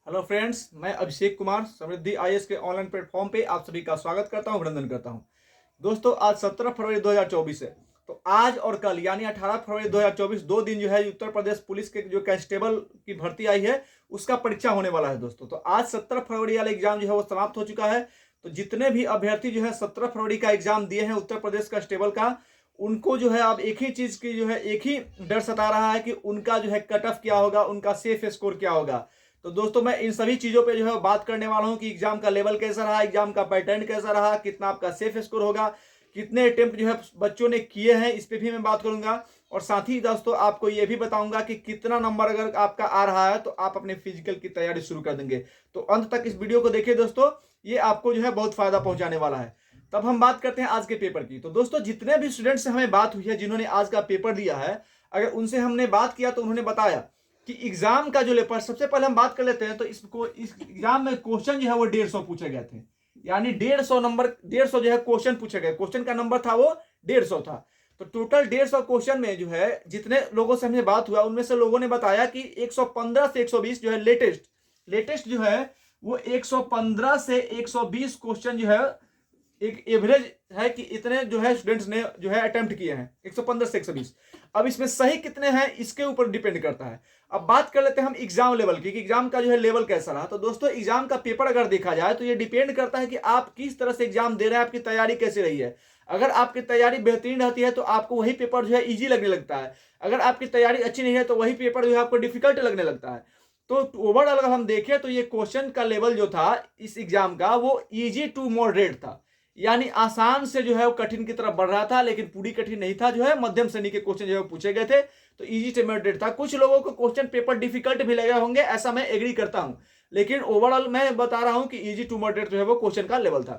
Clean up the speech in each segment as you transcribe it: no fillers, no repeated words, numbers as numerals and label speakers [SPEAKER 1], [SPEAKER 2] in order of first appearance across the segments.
[SPEAKER 1] Hello friends, मैं अभिषेक कुमार समृद्धि IAS के online platform पे आप सभी का स्वागत करता हूं, अभिनंदन करता हूं। दोस्तों, आज 17 फरवरी 2024 है। तो आज और कल यानी 18 फरवरी 2024 दो दिन जो है उत्तर प्रदेश पुलिस के जो कांस्टेबल की भर्ती आई है उसका परीक्षा होने वाला है। दोस्तों, तो आज 17 फरवरी वाला एग्जाम जो है वो समाप्त हो चुका है। तो जितने भी अभ्यर्थी जो है 17 फरवरी का एग्जाम दिए हैं उत्तर प्रदेश कांस्टेबल का, उनको जो है अब एक ही चीज की जो है एक ही डर सता रहा है कि उनका जो है कट ऑफ क्या होगा, उनका सेफ स्कोर क्या होगा। तो दोस्तों, मैं इन सभी चीजों पे जो है बात करने वाला हूं कि एग्जाम का लेवल कैसा रहा, एग्जाम का पैटर्न कैसा रहा, कितना आपका सेफ स्कोर होगा, कितने अटेम्प्ट जो है बच्चों ने किए हैं, इस पे भी मैं बात करूंगा। और साथ ही दोस्तों, आपको ये भी बताऊंगा कि कितना नंबर अगर आपका आ रहा है तो आप अपने फिजिकल की तैयारी शुरू कर देंगे। तो अंत तक इस वीडियो को देखिए दोस्तों, ये आपको जो है बहुत फायदा पहुंचाने वाला है। तब हम बात करते हैं आज के पेपर की। तो दोस्तों, जितने भी स्टूडेंट से हमें बात हुई है जिन्होंने आज का पेपर दिया है, अगर उनसे हमने बात किया तो उन्होंने बताया कि एग्जाम का जो लेपर, सबसे पहले हम बात कर लेते हैं। तो इस एग्जाम में क्वेश्चन जो है वो 150 पूछे गए थे, यानी 150 नंबर, 150 जो है क्वेश्चन पूछे गए। क्वेश्चन का नंबर था वो 150 था। तो टोटल 150 क्वेश्चन में जो है जितने लोगों से हमने बात हुआ उनमें से लोगों ने बताया कि 115 से 120 जो है लेटेस्ट जो है वो 115 से 120 क्वेश्चन जो है एक एवरेज है कि इतने जो है स्टूडेंट्स ने जो है अटेम्प्ट किए हैं 115 से 120। अब इसमें सही कितने हैं इसके ऊपर डिपेंड करता है। अब बात कर लेते हैं हम एग्जाम लेवल की कि एग्जाम का जो है लेवल कैसा रहा। तो दोस्तों, एग्जाम का पेपर अगर देखा जाए तो ये डिपेंड करता है कि आप किस तरह से एग्जाम दे रहे हैं, आपकी तैयारी कैसी रही है। अगर आपकी तैयारी बेहतरीन रहती है तो आपको वही पेपर जो है ईजी लगने लगता है। अगर आपकी तैयारी अच्छी नहीं है तो वही पेपर जो है आपको डिफिकल्ट लगने लगता है। तो ओवरऑल अगर हम देखें तो ये क्वेश्चन का लेवल जो था इस एग्जाम का वो इजी टू मॉडरेट था, यानी आसान से जो है वो कठिन की तरफ बढ़ रहा था, लेकिन पूरी कठिन नहीं था। जो है मध्यम श्रेणी के क्वेश्चन जो है पूछे गए थे, तो इजी टू मॉडरेट था। कुछ लोगों को क्वेश्चन पेपर डिफिकल्ट भी लगे होंगे, ऐसा मैं एग्री करता हूं, लेकिन ओवरऑल मैं बता रहा हूं कि इजी टू मॉडरेट जो है वो क्वेश्चन का लेवल था।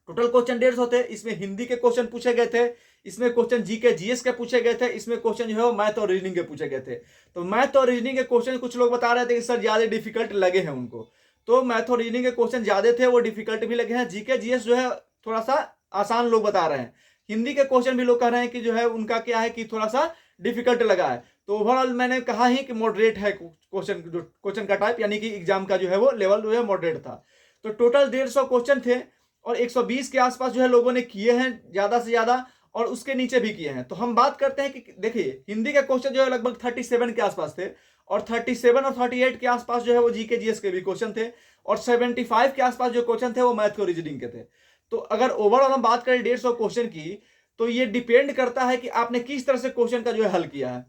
[SPEAKER 1] टोटल क्वेश्चन 150 थे। इसमें हिंदी के क्वेश्चन पूछे गए थे, इसमें क्वेश्चन जीके जीएस के पूछे गए थे, इसमें क्वेश्चन जो है वो मैथ और रीजनिंग के पूछे गए थे। तो मैथ और रीजनिंग के क्वेश्चन कुछ लोग बता रहे थे कि सर ज्यादा डिफिकल्ट लगे हैं उनको। तो मैथ और रीजनिंग के क्वेश्चन ज्यादा थे, वो डिफिकल्ट भी लगे हैं। जीके जीएस जो है थोड़ा सा आसान लोग बता रहे हैं। हिंदी के क्वेश्चन भी लोग कह रहे हैं कि जो है उनका क्या है कि थोड़ा सा डिफिकल्ट लगा है। तो ओवरऑल मैंने कहा ही कि मॉडरेट है क्वेश्चन का टाइप, यानी कि एग्जाम का जो है वो लेवल जो है मॉडरेट था। तो टोटल 150 क्वेश्चन थे और 120 के आसपास जो है लोगों ने किए हैं ज्यादा से ज्यादा, और उसके नीचे भी किए हैं। तो हम बात करते हैं कि देखिए, हिंदी के क्वेश्चन जो है लगभग 37 के आसपास थे, और 37 और 38 के आसपास जो है वो जीके जीएस के भी क्वेश्चन थे, और 75 के आसपास जो क्वेश्चन थे वो मैथ और रीजनिंग के थे। तो अगर ओवरऑल हम बात करें 150 क्वेश्चन की, तो ये डिपेंड करता है कि आपने किस तरह से क्वेश्चन का जो है हल किया है।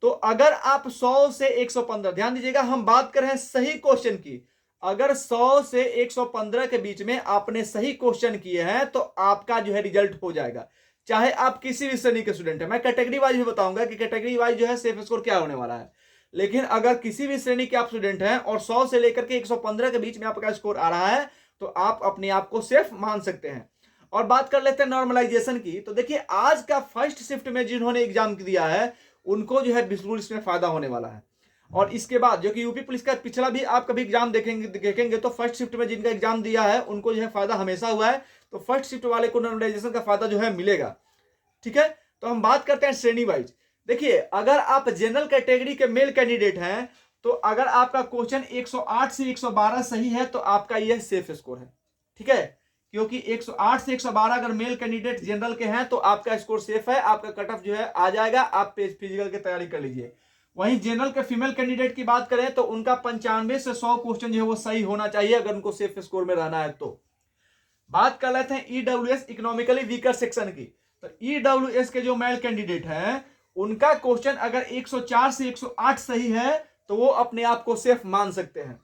[SPEAKER 1] तो अगर आप 100 से 115, ध्यान दीजिएगा हम बात कर रहे हैं सही क्वेश्चन की, अगर 100 से 115 के बीच में आपने सही क्वेश्चन किए हैं तो आपका जो है रिजल्ट हो जाएगा, चाहे आप किसी भी श्रेणी के स्टूडेंट है। मैं कैटेगरी वाइज भी बताऊंगा कि कैटेगरी वाइज जो है सेफ स्कोर क्या होने वाला है। लेकिन अगर किसी भी श्रेणी के आप स्टूडेंट हैं और 100 से लेकर के 115 के बीच में आपका स्कोर आ रहा है तो आप अपने आप को सेफ मान सकते हैं। और बात कर लेते हैं नॉर्मलाइजेशन की। तो देखिए, आज का फर्स्ट शिफ्ट में जिन्होंने एग्जाम दिया है उनको जो है बिल्कुल इसमें फायदा होने वाला है। और इसके बाद जो कि यूपी पुलिस का पिछला भी आप कभी एग्जाम देखेंगे तो फर्स्ट शिफ्ट में जिनका एग्जाम दिया है उनको जो है फायदा हमेशा हुआ है। तो फर्स्ट शिफ्ट वाले को नॉर्मलाइजेशन का फायदा जो है मिलेगा। ठीक है, तो हम बात करते हैं श्रेणी वाइज। देखिए, अगर आप जनरल कैटेगरी के मेल कैंडिडेट हैं तो अगर आपका क्वेश्चन 108 से 112 सही है तो आपका यह सेफ स्कोर है। ठीक है, क्योंकि 108 से 112 अगर मेल कैंडिडेट जनरल के हैं तो आपका स्कोर सेफ है, आपका कट ऑफ जो है आ जाएगा, आप फिजिकल की तैयारी कर लीजिए। वहीं जनरल के फीमेल कैंडिडेट की बात करें तो उनका 95 से 100 क्वेश्चन जो है वो सही होना चाहिए अगर उनको सेफ स्कोर में रहना है। तो बात कर लेते हैं ईडब्ल्यूएस इकोनॉमिकली वीकर सेक्शन की। तो ईडब्ल्यूएस के जो मेल कैंडिडेट हैं उनका क्वेश्चन अगर 104 से 108 सही है तो वो अपने आप को सेफ मान सकते हैं।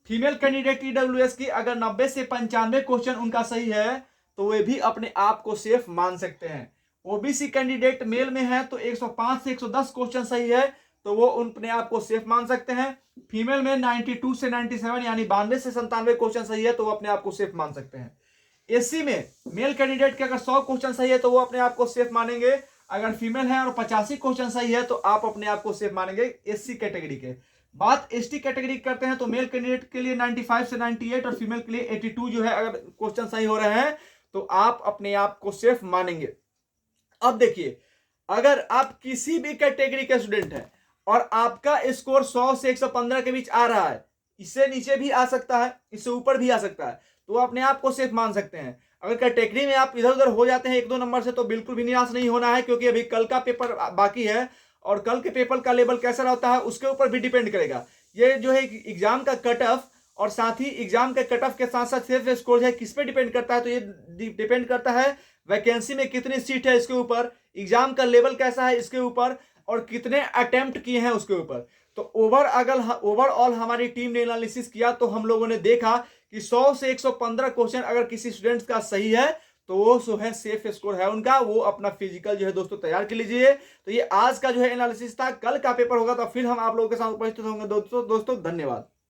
[SPEAKER 1] फीमेल कैंडिडेट ईडब्ल्यूएस की अगर 90 से 95 क्वेश्चन उनका सही है तो वे भी अपने आप को सेफ मान सकते हैं। ओबीसी कैंडिडेट मेल में है तो 105 से 110 क्वेश्चन सही है तो वो अपने आप को सेफ मान सकते हैं। फीमेल में 92 से 97 यानी 92 से 97 क्वेश्चन सही है तो वो अपने आप को सेफ मान सकते हैं। एससी में मेल कैंडिडेट के अगर 100 क्वेश्चन सही है तो वो अपने आप को सेफ मानेंगे। अगर फीमेल है और 85 क्वेश्चन सही है तो आप अपने आप को सेफ मानेंगे एससी कैटेगरी के। बात एसटी कैटेगरी करते हैं तो मेल कैंडिडेट के लिए 95 से 98 और फीमेल के लिए 82 जो है अगर क्वेश्चन सही हो रहे हैं तो आप अपने आप को सेफ मानेंगे। अब देखिए, अगर आप किसी भी कैटेगरी के स्टूडेंट हैं और आपका स्कोर 100 से 115 के बीच आ रहा है, इससे नीचे भी आ सकता है, इससे ऊपर भी आ सकता है, तो अपने आप को सेफ मान सकते हैं। अगर कैटेगरी में आप इधर उधर हो जाते हैं 1-2 नंबर से, तो बिल्कुल भी निराश नहीं होना है, क्योंकि अभी कल का पेपर बाकी है और कल के पेपर का लेवल कैसा रहता है उसके ऊपर भी डिपेंड करेगा। ये जो है एग्जाम का कट ऑफ और साथ ही एग्जाम के कट ऑफ के साथ साथ सेफ स्कोर है किस पे डिपेंड करता है, तो ये डिपेंड करता है वैकेंसी में कितनी सीट है इसके ऊपर, एग्जाम का लेवल कैसा है इसके ऊपर, और कितने अटेम्प्ट किए हैं उसके ऊपर। तो ओवरऑल हमारी टीम ने एनालिसिस किया तो हम लोगों ने देखा कि 100 से 115 क्वेश्चन अगर किसी स्टूडेंट्स का सही है तो वो जो है सेफ स्कोर है उनका, वो अपना फिजिकल जो है दोस्तों तैयार कर लीजिए। तो ये आज का जो है एनालिसिस था, कल का पेपर होगा तो फिर हम आप लोगों के साथ उपस्थित होंगे दोस्तों। धन्यवाद।